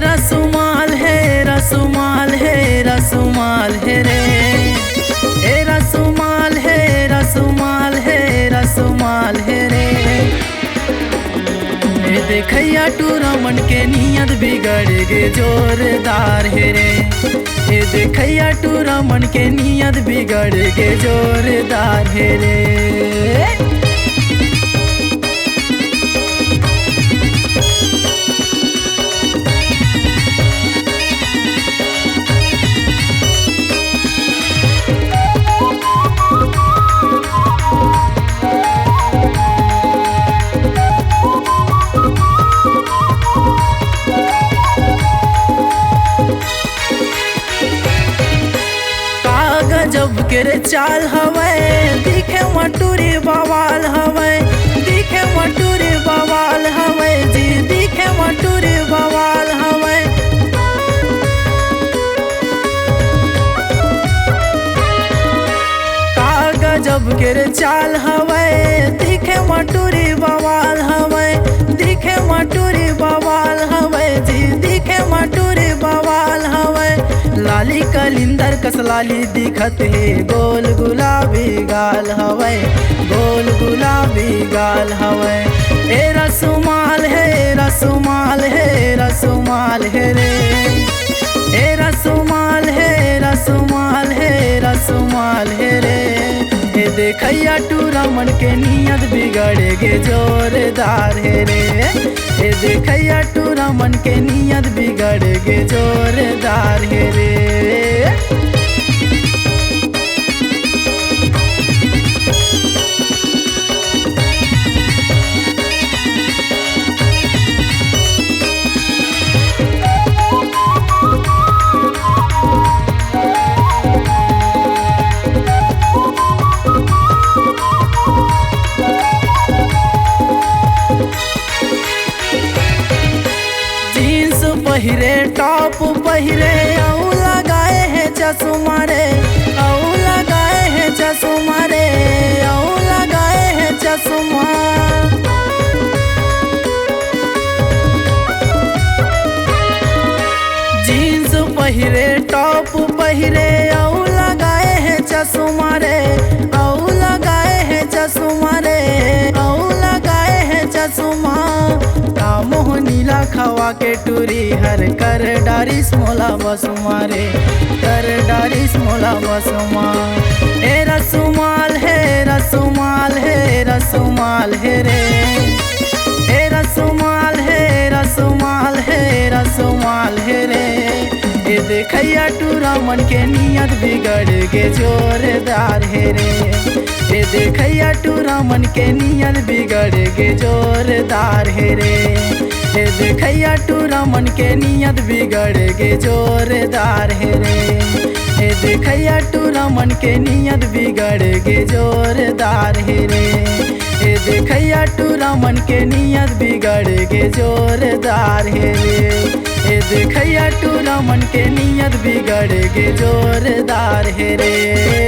रसुमाल है रसुमाल है रसुमाल है रे, रसुमाल है रसुमाल है रसुमाल है रे। देखैया टू रमन के नियत बिगड़ गे जोरदार है रे, देखैया टू रमन के नियत बिगड़ गे जोरदार है रे। जब के रे चाल हवे दिखे मटूरी बवाल हवे, दिखे मटूरी बवाल हवे जी, दिखे मटूरी बवाल हवे। गजब के रे चाल हवे दिखे मटूरी बवाल हवे, दिखे मटूरी बवाल हवे जी, दिखे मटूरी बवाल हवे। लाली कलिंदर कस लाली दिखत है, गोल गुलाबी गाल हवे, गोल गुलाबी गाल हवे। रसुमाल है रसुमाल है रसुमाल है रे, रसुमाल है रसुमाल है रसुमाल है रे। देखैया टू रमन के नियत बिगड़ गे जोरदार है रे, देखैया टू रमन के नियत बिगड़ गे जोरदार है रे। पहिरे टॉप पहिरे औ लगाए हैं चश्मा रे, औ लगाए हैं चश्मा रे, औ लगाए हैं चश्मा। जीन्स पहिरे टॉप पहिरे औ लगाए हैं चश्मा रे, औ लगाए हैं चश्मा रे, औ लगाए हैं चश्मा। मोह नीला खवा के टूरी हर कर डारिस मोला बसुमा रे, कर डारिस मोला बसुमा। रसुमाल है रसुमाल है रसुमाल है रे, रसुमाल है रसुमाल है रसुमाल है रे। देखैया टू रमन के नियत बिगड़ गे जोरदार है रे, देखैया टू रमन के नियत बिगड़ गे जोरदार है रे, देखैया टू रमन के नियत बिगड़ गे जोरदार है रे, देखैया टू रमन के नियत बिगड़ गे जोरदार है रे, देखैया टू रमन के नियत बिगड़ गे जोरदार है रे, देखैया टू रमन के नियत बिगड़ गे जोरदार है रे।